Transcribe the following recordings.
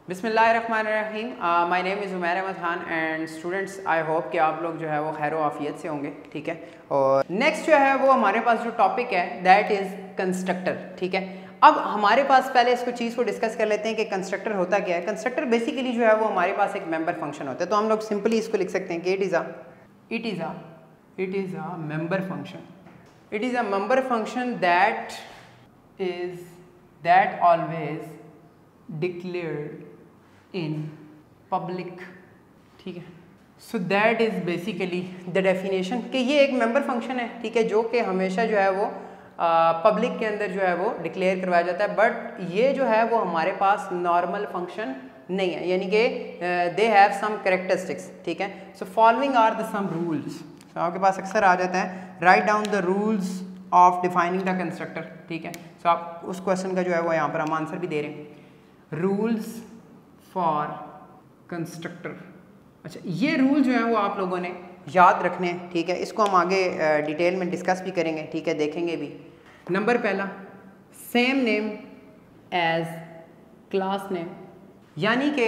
बिस्मिल्लाहिर्रहमानिर्रहीम। My name is Umair Ahmed Khan and students, I hope कि आप लोग जो है वो खैर आफियत से होंगे। ठीक है, और नेक्स्ट जो है वो हमारे पास जो टॉपिक है दैट इज़ कंस्ट्रक्टर। ठीक है, अब हमारे पास पहले इसको चीज़ को डिस्कस कर लेते हैं कि कंस्ट्रक्टर होता क्या है। कंस्ट्रक्टर बेसिकली जो है वो हमारे पास एक मेंबर फंक्शन होता है, तो हम लोग सिंपली इसको लिख सकते हैं कि it is a member function. It is a member function that always declared in public। ठीक है, so that is basically the definition कि ये एक मेंबर फंक्शन है। ठीक है, जो कि हमेशा जो है वो पब्लिक के अंदर जो है वो डिक्लेयर करवाया जाता है, बट ये जो है वो हमारे पास नॉर्मल फंक्शन नहीं है, यानी कि दे हैव सम कैरेक्टरिस्टिक्स। ठीक है, so following are the some rules. आपके पास अक्सर आ जाता है write down the rules of defining the constructor. ठीक है, सो आप उस क्वेश्चन का जो है वो यहाँ पर हम आंसर भी दे रहे हैं, रूल्स फॉर कंस्ट्रक्टर। अच्छा, ये रूल जो है वो आप लोगों ने याद रखने हैं। ठीक है, इसको हम आगे डिटेल में डिस्कस भी करेंगे। ठीक है, देखेंगे भी। नंबर पहला, same name as class name, यानी कि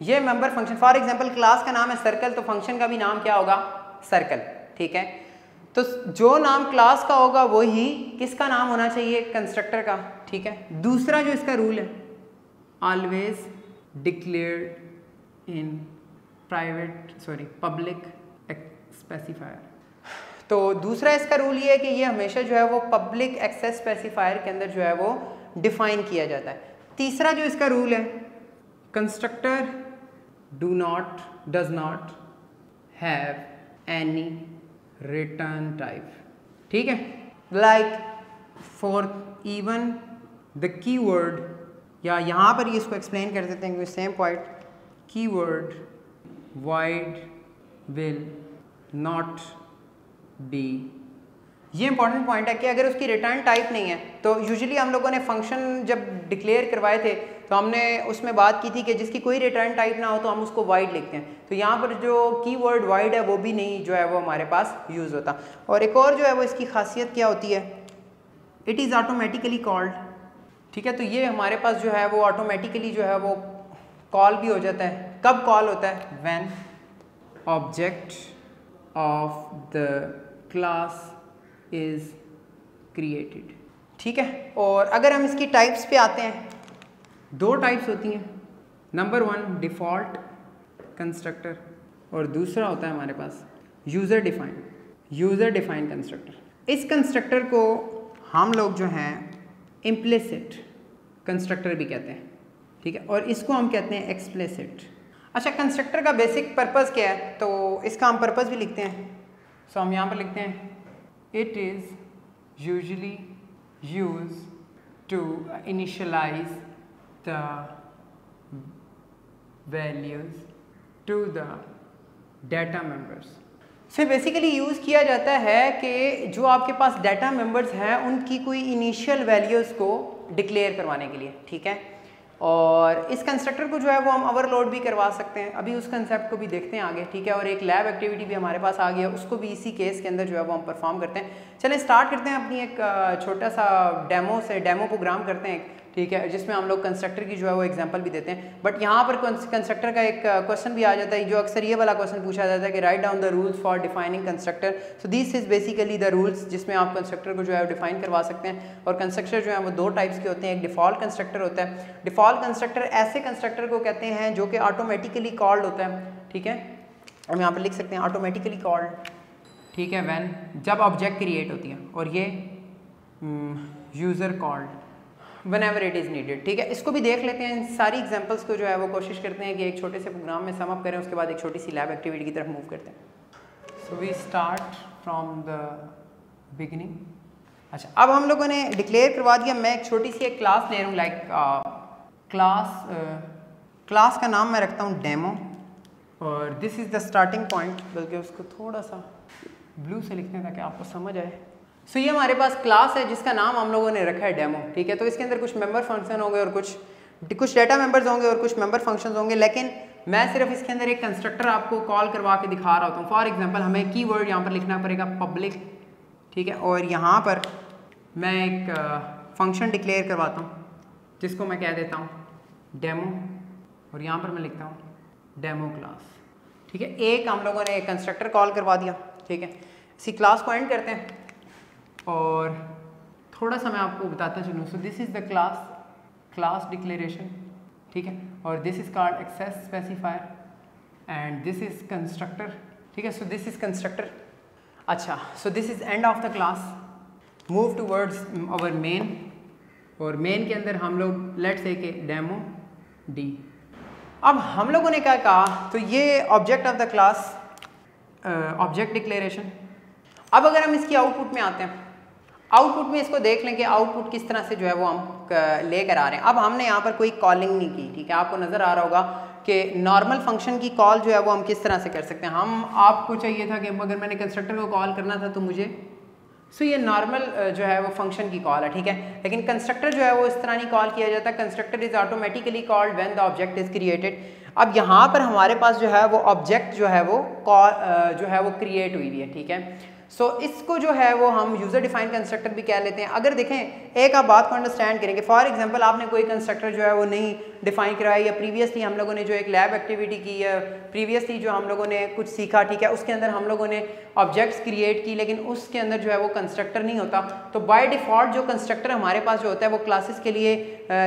ये member function, for example class का नाम है सर्कल, तो फंक्शन का भी नाम क्या होगा? सर्कल। ठीक है, तो जो नाम क्लास का होगा वही किसका नाम होना चाहिए? कंस्ट्रक्टर का। ठीक है, दूसरा जो इसका रूल है, always declared in public specifier। तो दूसरा इसका रूल ये है कि ये हमेशा जो है वो पब्लिक एक्सेस स्पेसिफायर के अंदर जो है वो डिफाइन किया जाता है। तीसरा जो इसका रूल है, constructor does not have any return type. ठीक है, like for even the keyword, या यहाँ पर ही इसको एक्सप्लेन कर देते हैं कि same point, keyword wide will not be. ये इंपॉर्टेंट पॉइंट है कि अगर उसकी रिटर्न टाइप नहीं है, तो यूजुअली हम लोगों ने फंक्शन जब डिक्लेयर करवाए थे तो हमने उसमें बात की थी कि जिसकी कोई रिटर्न टाइप ना हो तो हम उसको वाइड लिखते हैं। तो यहाँ पर जो कीवर्ड वाइड है वो भी नहीं जो है वो हमारे पास यूज़ होता। और एक और जो है वो इसकी खासियत क्या होती है, इट इज़ ऑटोमेटिकली कॉल्ड। ठीक है, तो ये हमारे पास जो है वो ऑटोमेटिकली जो है वो कॉल भी हो जाता है। कब कॉल होता है? When object of the class is created. ठीक है, और अगर हम इसकी टाइप्स पे आते हैं, दो टाइप्स होती हैं। नंबर वन डिफ़ॉल्ट कंस्ट्रक्टर, और दूसरा होता है हमारे पास यूज़र डिफाइंड कंस्ट्रक्टर। इस कंस्ट्रक्टर को हम लोग जो हैं इम्प्लिसिट कंस्ट्रक्टर भी कहते हैं। ठीक है, और इसको हम कहते हैं एक्सप्लिसिट। अच्छा, कंस्ट्रक्टर का बेसिक पर्पस क्या है, तो इसका हम पर्पस भी लिखते हैं। सो हम यहाँ पर लिखते हैं, it is usually use to initialize the values to the data members. से बेसिकली यूज़ किया जाता है कि जो आपके पास डाटा मेंबर्स हैं उनकी कोई इनिशियल वैल्यूज़ को डिक्लेयर करवाने के लिए। ठीक है, और इस कंस्ट्रक्टर को जो है वो हम ओवरलोड भी करवा सकते हैं। अभी उस कंसेप्ट को भी देखते हैं आगे। ठीक है, और एक लैब एक्टिविटी भी हमारे पास आ गई है, उसको भी इसी केस के अंदर जो है वो हम परफॉर्म करते हैं। चलें स्टार्ट करते हैं अपनी एक छोटा सा डेमो प्रोग्राम करते हैं। ठीक है, जिसमें हम लोग कंस्ट्रक्टर की जो है वो एग्जांपल भी देते हैं। बट यहाँ पर कंस्ट्रक्टर का एक क्वेश्चन भी आ जाता है, जो अक्सर ये वाला क्वेश्चन पूछा जाता है कि right down the rules for defining constructor. So this is basically the rules जिसमें आप कंस्ट्रक्टर को जो है डिफाइन करवा सकते हैं। और कंस्ट्रक्टर जो है वो दो टाइप्स के होते हैं। एक डिफ़ॉल्ट कंस्ट्रक्टर होता है। डिफ़ॉल्ट कंस्ट्रक्टर ऐसे कंस्ट्रक्टर को कहते हैं जो कि ऑटोमेटिकली कॉल्ड होता है। ठीक है, हम यहाँ पर लिख सकते हैं ऑटोमेटिकली कॉल्ड। ठीक है, व्हेन, जब ऑब्जेक्ट क्रिएट होती है, और ये user called whenever it is needed। ठीक है, इसको भी देख लेते हैं। इन सारी एग्जांपल्स को जो है वो कोशिश करते हैं कि एक छोटे से प्रोग्राम में सम अप करें, उसके बाद एक छोटी सी लैब एक्टिविटी की तरफ मूव करते हैं। So we start from the beginning. अच्छा, अब हम लोगों ने डिक्लेयर करवा दिया। मैं एक छोटी सी एक क्लास ले रहा हूँ, लाइक क्लास का नाम मैं रखता हूँ डेमो, और this is the starting point. बल्कि उसको थोड़ा सा ब्लू से लिखते हैं ताकि आपको समझ आए। सो ये हमारे पास क्लास है जिसका नाम हम लोगों ने रखा है डेमो। ठीक है, तो इसके अंदर कुछ मेंबर फंक्शन होंगे और कुछ डाटा मेंबर्स होंगे और कुछ मेंबर फंक्शंस होंगे, लेकिन मैं सिर्फ इसके अंदर एक कंस्ट्रक्टर आपको कॉल करवा के दिखा रहा होता हूँ। फॉर एग्जांपल हमें कीवर्ड यहाँ पर लिखना पड़ेगा पब्लिक। ठीक है, और यहाँ पर मैं एक फंक्शन डिक्लेयर करवाता हूँ जिसको मैं कह देता हूँ डेमो और यहाँ पर मैं लिखता हूँ डेमो क्लास। ठीक है, एक हम लोगों ने एक कंस्ट्रक्टर कॉल करवा दिया। ठीक है, इसी क्लास को एंड करते हैं और थोड़ा सा मैं आपको बताता चलूँ। So this is the class declaration. ठीक है, और this is called access specifier and this is constructor. ठीक है, सो दिस इज़ कंस्ट्रक्टर। अच्छा, so this is end of the class. Move towards our main, और मेन के अंदर हम लोग लेट्स से के डेमो डी। अब हम लोगों ने क्या कहा, तो ये object of the class object declaration. अब अगर हम इसकी आउटपुट में आते हैं, आउटपुट में इसको देख लें कि आउटपुट किस तरह से जो है वो हम लेकर आ रहे हैं। अब हमने यहाँ पर कोई कॉलिंग नहीं की। ठीक है, आपको नज़र आ रहा होगा कि नॉर्मल फंक्शन की कॉल जो है वो हम किस तरह से कर सकते हैं। आपको चाहिए था कि अगर मैंने कंस्ट्रक्टर को कॉल करना था तो मुझे ये नॉर्मल जो है वो फंक्शन की कॉल है। ठीक है, लेकिन कंस्ट्रक्टर जो है वो इस तरह नहीं कॉल किया जाता। Constructor is automatically called when the object is created. अब यहाँ पर हमारे पास जो है वो ऑब्जेक्ट जो है वो जो है वो क्रिएट हुई है। ठीक है, इसको जो है वो हम यूज़र डिफाइंड कंस्ट्रक्टर भी कह लेते हैं। अगर देखें, एक आप बात को अंडरस्टैंड करेंगे, फॉर एग्जांपल आपने कोई कंस्ट्रक्टर जो है वो नहीं डिफाइन कराया, या प्रीवियसली हम लोगों ने जो एक लैब एक्टिविटी की है, प्रीवियसली जो हम लोगों ने कुछ सीखा, ठीक है, उसके अंदर हम लोगों ने ऑब्जेक्ट्स क्रिएट की, लेकिन उसके अंदर जो है वो कंस्ट्रक्टर नहीं होता। तो बाय डिफ़ॉल्ट जो कंस्ट्रक्टर हमारे पास जो होता है वो क्लासेस के लिए,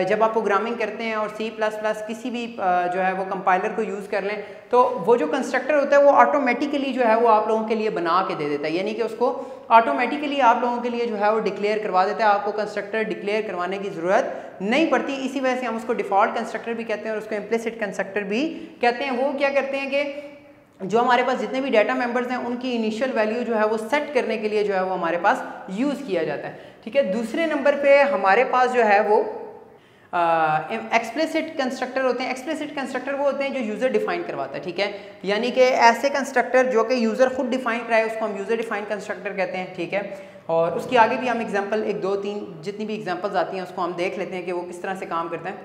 जब आप प्रोग्रामिंग करते हैं और C++ किसी भी जो है वो कंपाइलर को यूज़ कर लें, तो वो जो कंस्ट्रक्टर होता है वो ऑटोमेटिकली जो है वो आप लोगों के लिए बना के दे देता है, यानी कि उसको ऑटोमेटिकली आप लोगों के लिए जो है वो डिक्लेयर करवा देता है। आपको कंस्ट्रक्टर डिक्लेयर करवाने की ज़रूरत नहीं पड़ती। इसी वजह से हम उसको डिफ़ॉल्ट कंस्ट्रक्टर भी कहते हैं और उसको इम्प्लिसिट कंस्ट्रक्टर भी कहते हैं। वो क्या करते हैं कि जो हमारे पास जितने भी डाटा मेंबर्स हैं उनकी इनिशियल वैल्यू जो है वो सेट करने के लिए जो है वो हमारे पास यूज़ किया जाता है। ठीक है, दूसरे नंबर पे हमारे पास जो है वो एक्सप्लिसिट कंस्ट्रक्टर होते हैं। एक्सप्लिसिट कंस्ट्रक्टर वो होते हैं जो यूज़र डिफाइन करवाता है। ठीक है, यानी कि ऐसे कंस्ट्रक्टर जो कि यूज़र खुद डिफाइन कराए उसको हम यूज़र डिफाइन कंस्ट्रक्टर कहते हैं। ठीक है, और उसकी आगे भी हम एग्जांपल 1 2 3 जितनी भी एग्जांपल्स आती हैं उसको हम देख लेते हैं कि वो किस तरह से काम करते हैं।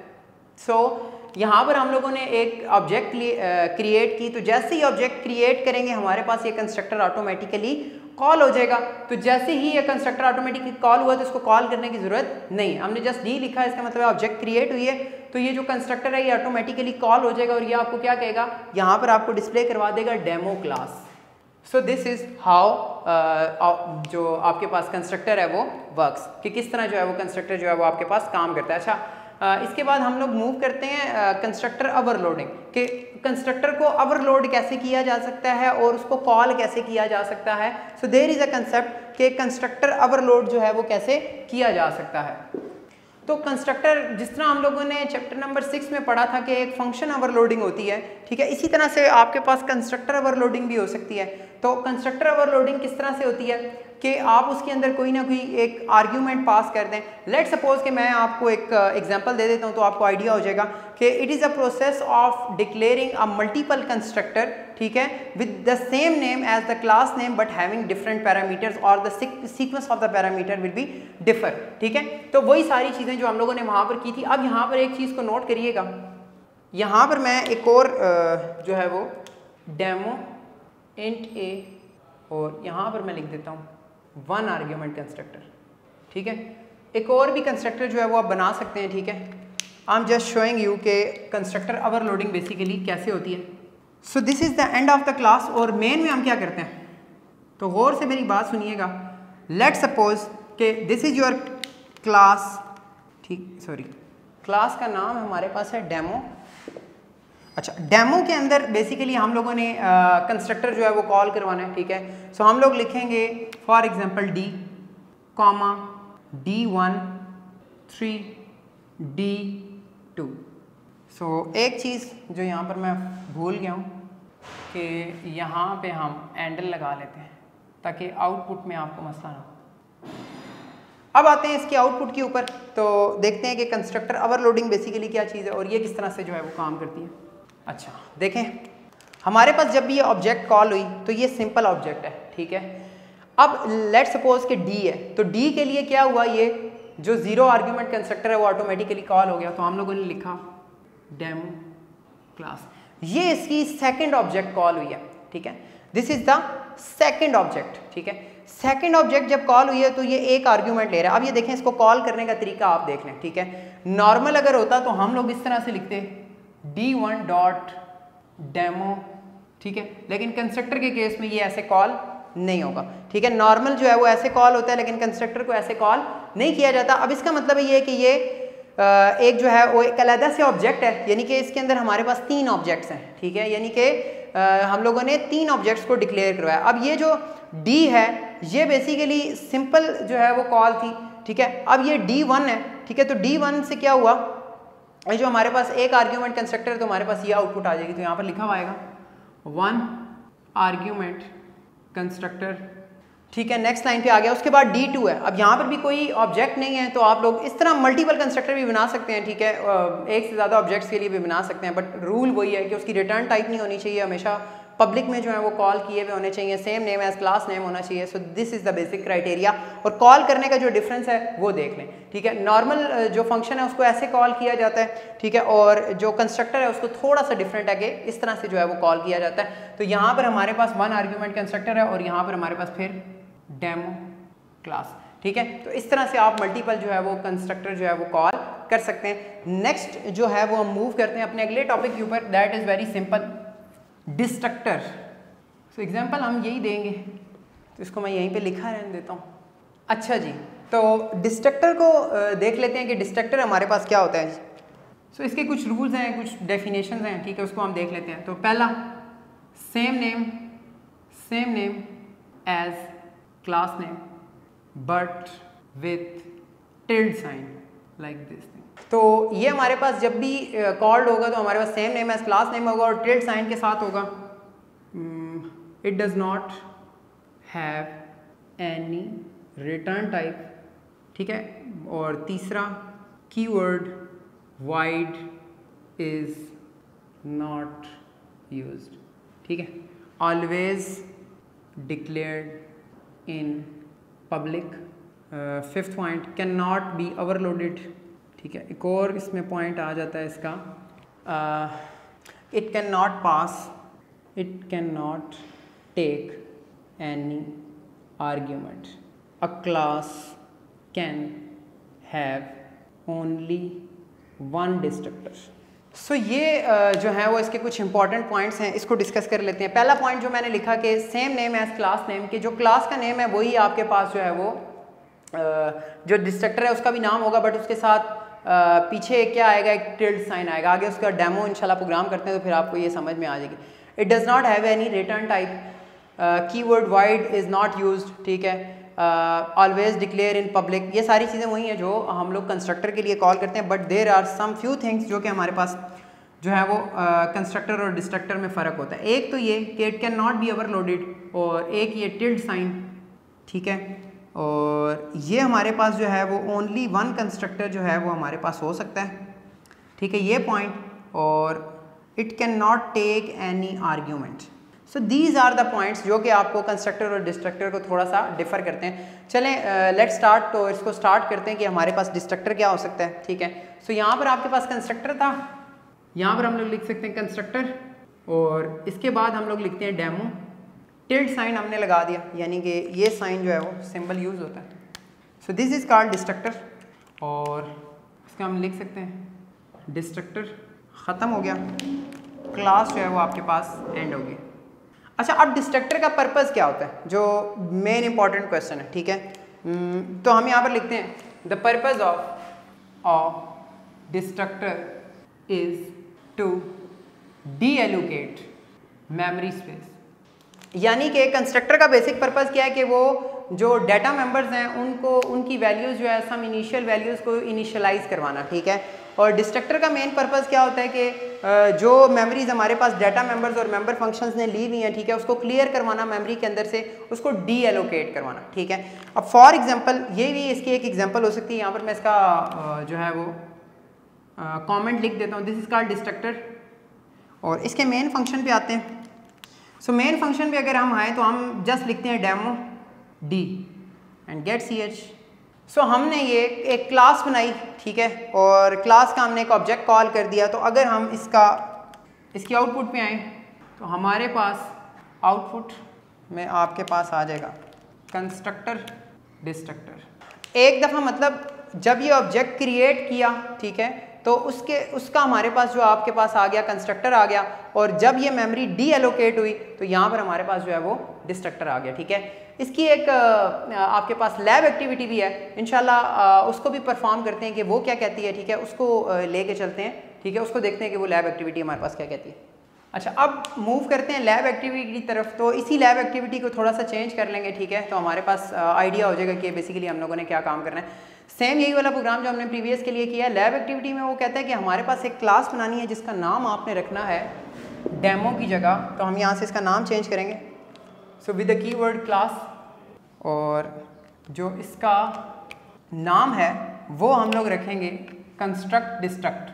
यहाँ पर हम लोगों ने एक ऑब्जेक्ट क्रिएट की, तो जैसे ही ऑब्जेक्ट क्रिएट करेंगे हमारे पास ये कंस्ट्रक्टर ऑटोमेटिकली कॉल हो जाएगा। तो जैसे ही ये कंस्ट्रक्टर ऑटोमेटिकली कॉल हुआ तो इसको कॉल करने की ज़रूरत नहीं, हमने जस्ट डी लिखा है, इसका मतलब ऑब्जेक्ट क्रिएट हुई है, तो ये जो कंस्ट्रक्टर है ये ऑटोमेटिकली कॉल हो जाएगा और ये आपको क्या कहेगा, यहाँ पर आपको डिस्प्ले करवा देगा demo class. So this is how जो आपके पास कंस्ट्रक्टर है वो वर्क्स, कि किस तरह जो है वो कंस्ट्रक्टर जो है वो आपके पास काम करता है। अच्छा, इसके बाद हम लोग मूव करते हैं कंस्ट्रक्टर ओवरलोडिंग, कि कंस्ट्रक्टर को ओवरलोड कैसे किया जा सकता है और उसको कॉल कैसे किया जा सकता है। So there is a concept कि कंस्ट्रक्टर ओवरलोड जो है वो कैसे किया जा सकता है। तो कंस्ट्रक्टर जिस तरह हम लोगों ने चैप्टर नंबर 6 में पढ़ा था कि एक फंक्शन ओवरलोडिंग होती है, ठीक है, इसी तरह से आपके पास कंस्ट्रक्टर ओवरलोडिंग भी हो सकती है। तो कंस्ट्रक्टर ओवरलोडिंग किस तरह से होती है कि आप उसके अंदर कोई ना कोई एक आर्ग्यूमेंट पास कर दें। लेट सपोज कि मैं आपको एक एग्जांपल दे देता हूं तो आपको आइडिया हो जाएगा कि it is a process of declaring a multiple constructor, ठीक है, with the same name as the class name but having different parameters और the sequence of the parameter will be differ. ठीक है, तो वही सारी चीज़ें जो हम लोगों ने वहाँ पर की थी। अब यहाँ पर एक चीज़ को नोट करिएगा, यहाँ पर मैं एक और जो है वो डेमो इंट ए, और यहाँ पर मैं लिख देता हूँ 1 आर्ग्यूमेंट कंस्ट्रक्टर। ठीक है, एक और भी कंस्ट्रक्टर जो है वो आप बना सकते हैं। ठीक है, I am just showing you के कंस्ट्रक्टर ओवरलोडिंग बेसिकली कैसे होती है। So this is the end of the class, और मेन में हम क्या करते हैं, तो गौर से मेरी बात सुनिएगा। लेट सपोज कि दिस इज़ योर क्लास, ठीक, सॉरी, क्लास का नाम हमारे पास है डेमो। अच्छा, डेमो के अंदर बेसिकली हम लोगों ने कंस्ट्रक्टर जो है वो कॉल करवाना है। ठीक है, सो हम लोग लिखेंगे for example D comma D1 3 D2। सो एक चीज़ जो यहाँ पर मैं भूल गया हूँ कि यहाँ पे हम एंडल लगा लेते हैं ताकि आउटपुट में आपको मसला ना हो। अब आते हैं इसके आउटपुट के ऊपर, तो देखते हैं कि कंस्ट्रक्टर ओवरलोडिंग बेसिकली क्या चीज़ है और ये किस तरह से जो है वो काम करती है। अच्छा, देखें, हमारे पास जब भी ये ऑब्जेक्ट कॉल हुई तो ये सिंपल ऑब्जेक्ट है। ठीक है, अब लेट सपोज कि डी है, तो डी के लिए क्या हुआ, ये जो 0 आर्ग्यूमेंट कंस्ट्रक्टर है वो ऑटोमेटिकली कॉल हो गया, तो हम लोगों ने लिखा डेमो क्लास। ये इसकी सेकंड ऑब्जेक्ट कॉल हुई है। ठीक है, this is the second object. ठीक है, सेकंड ऑब्जेक्ट जब कॉल हुई है तो ये एक आर्ग्यूमेंट ले रहा है। अब ये देखें, इसको कॉल करने का तरीका आप देख लें। ठीक है, नॉर्मल अगर होता तो हम लोग इस तरह से लिखते d1 डॉट डेमो, ठीक है। लेकिन कंस्ट्रक्टर के केस में ये ऐसे कॉल नहीं होगा, ठीक है। नॉर्मल जो है वो ऐसे कॉल होता है, लेकिन कंस्ट्रक्टर को ऐसे कॉल नहीं किया जाता। अब इसका मतलब ये है कि ये एक जो है वो एक अलग से ऑब्जेक्ट है, यानी कि इसके अंदर हमारे पास 3 ऑब्जेक्ट्स हैं, ठीक है। यानी कि हम लोगों ने 3 ऑब्जेक्ट्स को डिक्लेयर करवाया। अब ये जो D है ये बेसिकली सिंपल जो है वो कॉल थी, ठीक है। अब ये D1 है, ठीक है। तो D1 से क्या हुआ, ये जो हमारे पास एक आर्ग्यूमेंट कंस्ट्रक्टर है तो हमारे पास ये आउटपुट आ जाएगी। तो यहाँ पर लिखा हुआ आएगा 1 आर्ग्यूमेंट कंस्ट्रक्टर, ठीक है। नेक्स्ट लाइन पे आ गया। उसके बाद D2 है। अब यहाँ पर भी कोई ऑब्जेक्ट नहीं है, तो आप लोग इस तरह मल्टीपल कंस्ट्रक्टर भी बना सकते हैं, ठीक है। एक से ज़्यादा ऑब्जेक्ट्स के लिए भी बना सकते हैं, बट रूल वही है कि उसकी रिटर्न टाइप नहीं होनी चाहिए, हमेशा पब्लिक में जो है वो कॉल किए हुए होने चाहिए, same name as class name होना चाहिए। So this is the basic criteria. और कॉल करने का जो डिफरेंस है वो देख लें, ठीक है। नॉर्मल जो फंक्शन है उसको ऐसे कॉल किया जाता है, ठीक है। और जो कंस्ट्रक्टर है उसको थोड़ा सा डिफरेंट है कि इस तरह से जो है वो कॉल किया जाता है। तो यहाँ पर हमारे पास 1 आर्ग्यूमेंट कंस्ट्रक्टर है और यहाँ पर हमारे पास फिर डेमो क्लास, ठीक है। तो इस तरह से आप मल्टीपल जो है वो कंस्ट्रक्टर जो है वो कॉल कर सकते हैं। नेक्स्ट जो है वो हम मूव करते हैं अपने अगले टॉपिक के ऊपर, that is very simple, destructor. So example हम यही देंगे, तो इसको मैं यहीं पे लिखा रहने देता हूँ। अच्छा जी, तो डिस्ट्रक्टर को देख लेते हैं कि डिस्ट्रक्टर हमारे पास क्या होता है। सो इसके कुछ रूल्स हैं, कुछ डेफिनेशंस हैं, ठीक है। उसको हम देख लेते हैं। तो पहला, same name as class name but with tilde sign like this thing. तो ये हमारे पास जब भी कॉल्ड होगा तो हमारे पास same name as class name होगा और टिल्ड साइन के साथ होगा। It does not have any return type, ठीक है। और तीसरा, keyword void is not used, ठीक है। Always declared in public. 5th point, can not be overloaded, ठीक है। एक और इसमें पॉइंट आ जाता है इसका, it can not pass, it can not take any argument, a class can have only 1 destructor. So ये जो है वो इसके कुछ इंपॉर्टेंट पॉइंट्स हैं, इसको डिस्कस कर लेते हैं। पहला पॉइंट जो मैंने लिखा कि same name as class name, कि जो क्लास का नेम है वही आपके पास जो है वो जो डिस्ट्रक्टर है उसका भी नाम होगा, बट उसके साथ पीछे क्या आएगा, एक टिल्ड साइन आएगा। आगे उसका डेमो इंशाल्लाह प्रोग्राम करते हैं तो फिर आपको ये समझ में आ जाएगी। It does not have any return type, keyword wide is not used, ठीक है। ऑलवेज डिक्लेयर इन पब्लिक, ये सारी चीज़ें वही हैं जो हम लोग कंस्ट्रक्टर के लिए कॉल करते हैं, but there are some few things जो कि हमारे पास जो है वो कंस्ट्रक्टर और डिस्ट्रक्टर में फ़र्क होता है। एक तो ये कि it can not be overloaded, और एक ये टिल्ड साइन, ठीक है। और ये हमारे पास जो है वो ओनली 1 कंस्ट्रक्टर जो है वो हमारे पास हो सकता है, ठीक है, ये पॉइंट। और it can not take any argument. So these are the points जो कि आपको कंस्ट्रक्टर और डिस्ट्रक्टर को थोड़ा सा डिफर करते हैं। चलें लेट्स स्टार्ट, तो इसको स्टार्ट करते हैं कि हमारे पास डिस्ट्रक्टर क्या हो सकता है, ठीक है। सो यहाँ पर आपके पास कंस्ट्रक्टर था, यहाँ पर हम लोग लिख सकते हैं कंस्ट्रक्टर, और इसके बाद हम लोग लिखते हैं डेमो। टिल्ड साइन हमने लगा दिया, यानी कि ये साइन जो है वो सिंबल यूज़ होता है। So this is called destructor, और इसका हम लिख सकते हैं डिस्ट्रक्टर। ख़त्म हो गया, क्लास जो है वो आपके पास एंड हो गई। अच्छा, अब डिस्ट्रक्टर का पर्पज़ क्या होता है, जो मेन इंपॉर्टेंट क्वेश्चन है, ठीक है। तो हम यहाँ पर लिखते हैं the purpose of destructor is to deallocate memory space. यानी कि कंस्ट्रक्टर का बेसिक पर्पज़ क्या है कि वो जो डाटा मेंबर्स हैं उनको उनकी वैल्यूज़ जो है सम इनिशियल वैल्यूज़ को इनिशियलाइज़ करवाना, ठीक है। और डिस्ट्रक्टर का मेन पर्पज़ क्या होता है कि जो मेमोरीज हमारे पास डाटा मेंबर्स और मेंबर फंक्शंस ने ली हुई हैं, ठीक है, उसको क्लियर करवाना मेमोरी के अंदर से, उसको डी एलोकेट करवाना, ठीक है। अब फॉर एग्जांपल ये भी इसकी एक एग्जांपल हो सकती है। यहाँ पर मैं इसका जो है वो कमेंट लिख देता हूँ, दिस इज़ कॉल्ड डिस्ट्रक्टर। और इसके मेन फंक्शन पे आते हैं। सो मेन फंक्शन पे अगर हम आए तो हम जस्ट लिखते हैं demo D and get ch। So हमने ये एक क्लास बनाई, ठीक है, और क्लास का हमने एक ऑब्जेक्ट कॉल कर दिया। तो अगर हम इसकी आउटपुट पे आए तो हमारे पास आउटपुट में आपके पास आ जाएगा कंस्ट्रक्टर डिस्ट्रक्टर। एक दफ़ा मतलब जब ये ऑब्जेक्ट क्रिएट किया, ठीक है, तो उसका हमारे पास जो आपके पास आ गया कंस्ट्रक्टर आ गया, और जब ये मेमोरी डी एलोकेट हुई तो यहाँ पर हमारे पास जो है वो डिस्ट्रक्टर आ गया, ठीक है। इसकी एक आपके पास लैब एक्टिविटी भी है, इंशाल्लाह उसको भी परफॉर्म करते हैं कि वो क्या कहती है, ठीक है, उसको लेके चलते हैं, ठीक है, उसको देखते हैं कि वो लैब एक्टिविटी हमारे पास क्या कहती है। अच्छा, अब मूव करते हैं लैब एक्टिविटी की तरफ। तो इसी लैब एक्टिविटी को थोड़ा सा चेंज कर लेंगे, ठीक है, तो हमारे पास आइडिया हो जाएगा कि बेसिकली हम लोगों ने क्या काम करना है। सेम यही वाला प्रोग्राम जो हमने प्रीवियस के लिए किया है। लैब एक्टिविटी में वो कहता है कि हमारे पास एक क्लास बनानी है जिसका नाम आपने रखना है डेमो की जगह, तो हम यहाँ से इसका नाम चेंज करेंगे, so with the keyword class, और जो इसका नाम है वो हम लोग रखेंगे कंस्ट्रक्ट डिस्ट्रक्ट,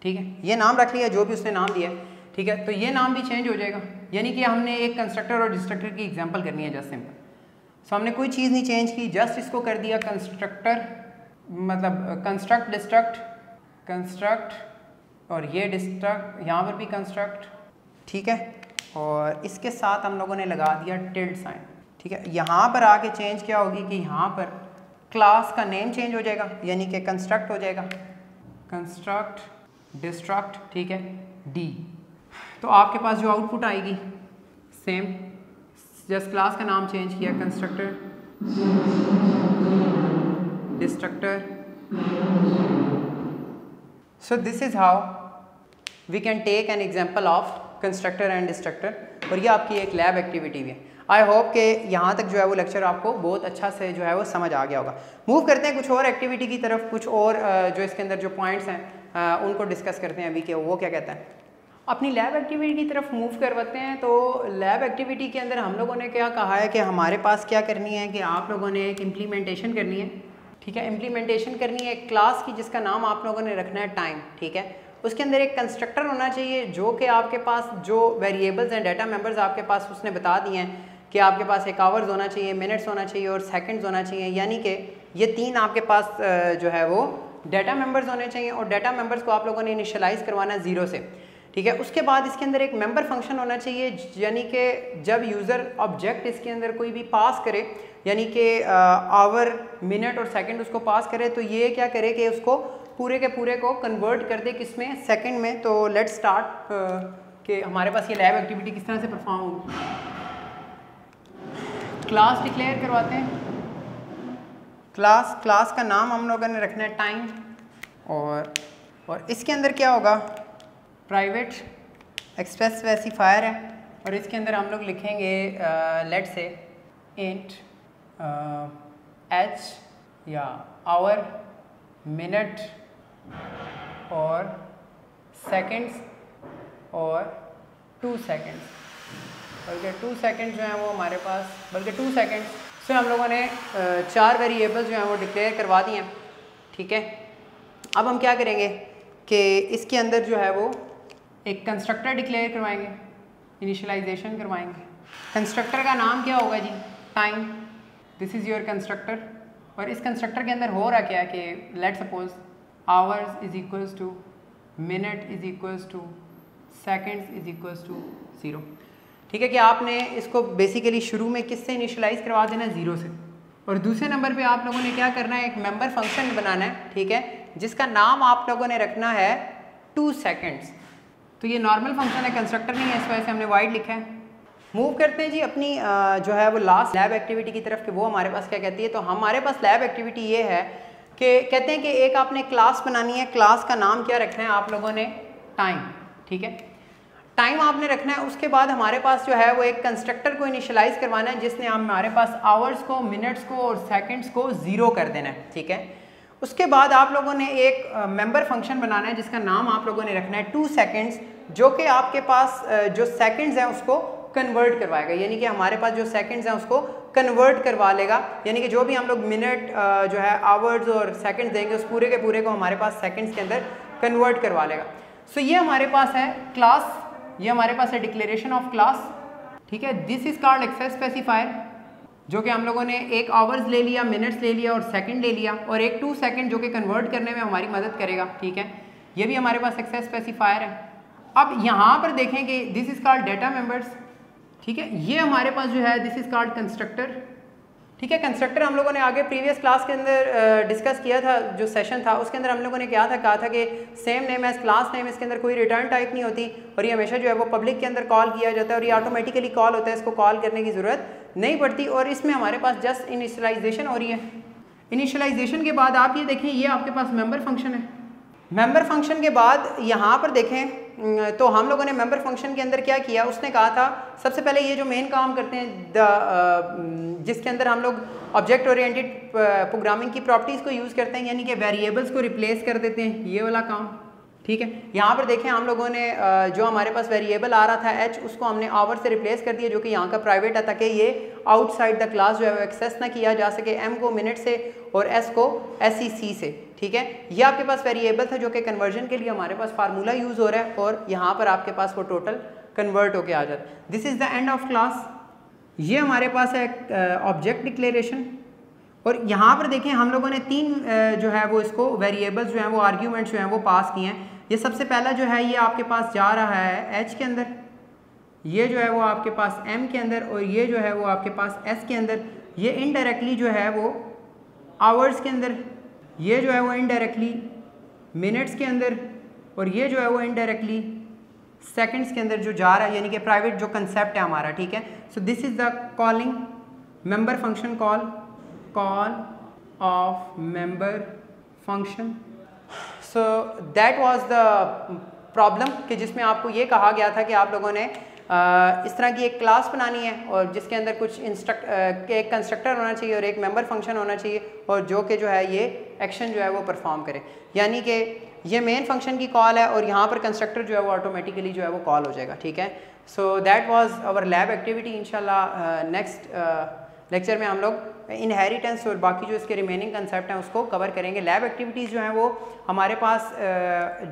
ठीक है, ये नाम रख लिया जो भी उसने नाम दिया है, ठीक है। तो ये नाम भी चेंज हो जाएगा, यानी कि हमने एक कंस्ट्रक्टर और डिस्ट्रक्टर की एग्जांपल करनी है, जस्ट सिंपल। सो हमने कोई चीज़ नहीं चेंज की, जस्ट इसको कर दिया कंस्ट्रक्टर, मतलब कंस्ट्रक्ट डिस्ट्रक्ट, कंस्ट्रक्ट, और ये डिस्ट्रक्ट, यहाँ पर भी कंस्ट्रक्ट, ठीक है, और इसके साथ हम लोगों ने लगा दिया टिल्ड साइन, ठीक है। यहाँ पर आके चेंज क्या होगी कि यहाँ पर क्लास का नेम चेंज हो जाएगा, यानी कि कंस्ट्रक्ट हो जाएगा कंस्ट्रक्ट डिस्ट्रक्ट, ठीक है, डी। तो आपके पास जो आउटपुट आएगी सेम, जस्ट क्लास का नाम चेंज किया, constructor destructor. So this is how we can take an example of constructor and destructor, और ये आपकी एक लैब एक्टिविटी भी है। आई होप कि यहाँ तक जो है वो लेक्चर आपको बहुत अच्छा से जो है वो समझ आ गया होगा। मूव करते हैं कुछ और एक्टिविटी की तरफ, कुछ और जो इसके अंदर जो पॉइंट्स हैं उनको डिस्कस करते हैं अभी कि वो क्या कहता है। अपनी लैब एक्टिविटी की तरफ मूव करवाते हैं। तो लैब एक्टिविटी के अंदर हम लोगों ने क्या कहा है कि हमारे पास क्या करनी है कि आप लोगों ने एक इम्प्लीमेंटेशन करनी है, ठीक है, इम्प्लीमेंटेशन करनी है एक क्लास की जिसका नाम आप लोगों ने रखना है टाइम, ठीक है। उसके अंदर एक कंस्ट्रक्टर होना चाहिए जो कि आपके पास जो वेरिएबल्स हैं, डाटा मेंबर्स आपके पास उसने बता दिए हैं कि आपके पास एक आवर्स होना चाहिए, मिनट्स होना चाहिए और सेकंड्स होना चाहिए, यानी कि ये तीन आपके पास जो है वो डाटा मेंबर्स होने चाहिए, और डाटा मेंबर्स को आप लोगों ने इनिशियलाइज़ करवाना है 0 से, ठीक है। उसके बाद इसके अंदर एक मेंबर फंक्शन होना चाहिए, यानी कि जब यूज़र ऑब्जेक्ट इसके अंदर कोई भी पास करे, यानी कि आवर, मिनट और सेकंड उसको पास करे, तो ये क्या करे कि उसको पूरे के पूरे को कन्वर्ट कर दे किसमें, सेकंड में। तो लेट्स स्टार्ट कि हमारे पास ये लैब एक्टिविटी किस तरह से परफॉर्म होगी। क्लास डिक्लेयर करवाते हैं, क्लास का नाम हम लोगों ने रखना है टाइम, और इसके अंदर क्या होगा, प्राइवेट एक्सप्रेस स्पेसिफायर है, और इसके अंदर हम लोग लिखेंगे लेट्स से इंट एच या आवर, मिनट और सेकंड्स और 2 सेकंड्स, बल्कि 2 सेकंड जो हैं वो हमारे पास, बल्कि 2 सेकंड से हम लोगों ने 4 वेरिएबल्स जो हैं वो डिक्लेयर करवा दिए हैं, ठीक है। अब हम क्या करेंगे कि इसके अंदर जो है वो एक कंस्ट्रक्टर डिक्लेयर करवाएंगे, इनिशियलाइजेशन करवाएंगे। कंस्ट्रक्टर का नाम क्या होगा जी, time, this is your constructor. और इस कंस्ट्रक्टर के अंदर हो रहा क्या है कि let suppose hours is equals to minute is equals to seconds is equals to 0, ठीक है, कि आपने इसको बेसिकली शुरू में किससे इनिशियलाइज करवा देना है, 0 से। और दूसरे नंबर पे आप लोगों ने क्या करना है, एक मेंबर फंक्शन बनाना है, ठीक है, जिसका नाम आप लोगों ने रखना है 2 सेकंड्स। तो ये नॉर्मल फंक्शन है, कंस्ट्रक्टर नहीं है, इस वजह से हमने वाइड लिखा है। मूव करते हैं जी अपनी जो है वो लास्ट लैब एक्टिविटी की तरफ कि वो हमारे पास क्या कहती है। तो हमारे पास लैब एक्टिविटी ये है कि कहते हैं कि एक आपने क्लास बनानी है, क्लास का नाम क्या रखना है आप लोगों ने, टाइम, ठीक है, टाइम आपने रखना है। उसके बाद हमारे पास जो है वो एक कंस्ट्रक्टर को इनिशियलाइज करवाना है जिसने हमारे पास आवर्स को, मिनट्स को और सेकंड्स को 0 कर देना है, ठीक है। उसके बाद आप लोगों ने एक मेंबर फंक्शन बनाना है जिसका नाम आप लोगों ने रखना है 2 सेकंड्स, जो कि आपके पास जो सेकंड्स हैं उसको कन्वर्ट करवाएगा, यानी कि हमारे पास जो सेकंड्स हैं उसको कन्वर्ट करवा लेगा, यानी कि जो भी हम लोग मिनट जो है आवर्स और सेकंड्स देंगे उस पूरे के पूरे को हमारे पास सेकंड्स के अंदर कन्वर्ट करवा लेगा। सो ये हमारे पास है क्लास, ये हमारे पास है डिक्लेरेशन ऑफ क्लास, ठीक है। This is called access specifier, जो कि हम लोगों ने एक आवर्स ले लिया, मिनट्स ले लिया और सेकंड ले लिया, और एक 2 सेकंड जो कि कन्वर्ट करने में हमारी मदद करेगा, ठीक है। ये भी हमारे पास एक्सेस स्पेसिफायर है। अब यहाँ पर देखें कि this is called data members, ठीक है, ये हमारे पास जो है दिस इज कॉल्ड कंस्ट्रक्टर, ठीक है। कंस्ट्रक्टर हम लोगों ने आगे प्रीवियस क्लास के अंदर डिस्कस किया था, जो सेशन था उसके अंदर हम लोगों ने क्या था, कहा था कि same name as class name, इसके अंदर कोई रिटर्न टाइप नहीं होती और ये हमेशा जो है वो पब्लिक के अंदर कॉल किया जाता है और ये ऑटोमेटिकली कॉल होता है, इसको कॉल करने की ज़रूरत नहीं पड़ती। और इसमें हमारे पास जस्ट इनिशियलाइजेशन हो रही है। इनिशियलाइजेशन के बाद आप ये देखें, ये आपके पास मेंबर फंक्शन है। मेंबर फंक्शन के बाद यहाँ पर देखें तो हम लोगों ने मेंबर फंक्शन के अंदर क्या किया, उसने कहा था सबसे पहले ये जो मेन काम करते हैं जिसके अंदर हम लोग ऑब्जेक्ट ओरिएंटेड प्रोग्रामिंग की प्रॉपर्टीज़ को यूज़ करते हैं, यानी कि वेरिएबल्स को रिप्लेस कर देते हैं, ये वाला काम। ठीक है, यहाँ पर देखें हम लोगों ने जो हमारे पास वेरिएबल आ रहा था h, उसको हमने आवर से रिप्लेस कर दिया, जो कि यहाँ का प्राइवेट है, ताकि ये आउटसाइड द क्लास जो है वो एक्सेस ना किया जा सके, m को मिनट से और s को sec से। ठीक है, ये आपके पास वेरिएबल था जो कि कन्वर्जन के लिए हमारे पास फार्मूला यूज़ हो रहा है और यहाँ पर आपके पास वो टोटल कन्वर्ट होके आ जाता है। This is the end of class. ये हमारे पास है ऑब्जेक्ट डिक्लेरेशन और यहाँ पर देखें हम लोगों ने तीन जो है वो इसको वेरिएबल्स जो हैं वो आर्ग्यूमेंट्स जो हैं वो पास किए हैं। ये सबसे पहला जो है ये आपके पास जा रहा है h के अंदर, ये जो है वो आपके पास m के अंदर और ये जो है वो आपके पास s के अंदर। ये इनडायरेक्टली जो है वो आवर्स के अंदर, ये जो है वो इनडायरेक्टली मिनट्स के अंदर और ये जो है वो इनडायरेक्टली सेकंड्स के अंदर जो जा रहा है, यानी कि प्राइवेट जो कंसेप्ट है हमारा। ठीक है, so this is the calling member function call of member function. So that was the problem कि जिसमें आपको ये कहा गया था कि आप लोगों ने इस तरह की एक क्लास बनानी है और जिसके अंदर कुछ एक कंस्ट्रक्टर होना चाहिए और एक मेंबर फंक्शन होना चाहिए और जो कि जो है ये एक्शन जो है वो परफॉर्म करे, यानी कि ये मेन फंक्शन की कॉल है और यहाँ पर कंस्ट्रक्टर जो है वो ऑटोमेटिकली जो है वो कॉल हो जाएगा। ठीक है, so that was our lab activity. इंशाल्लाह नेक्स्ट लेक्चर में हम लोग इनहेरिटेंस और बाकी जो इसके रिमेनिंग कंसेप्ट हैं उसको कवर करेंगे। लैब एक्टिविटीज़ जो हैं वो हमारे पास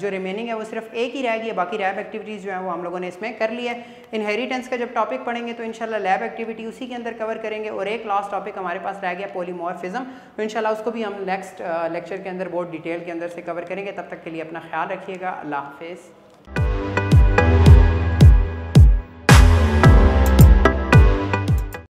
जो रिमेनिंग है वो सिर्फ एक ही रह गई है, बाकी लैब एक्टिविटीज़ जो हैं वो हम लोगों ने इसमें कर लिया है। इनहेरिटेंस का जब टॉपिक पढ़ेंगे तो इंशाल्लाह लैब एक्टिविटी उसी के अंदर कवर करेंगे और एक लास्ट टॉपिक हमारे पास रह गया पॉलीमॉर्फिज्म, तो इंशाल्लाह उसको भी हम नेक्स्ट लेक्चर के अंदर बहुत डिटेल के अंदर से कवर करेंगे। तब तक के लिए अपना ख्याल रखिएगा। अल्लाह हाफिज़।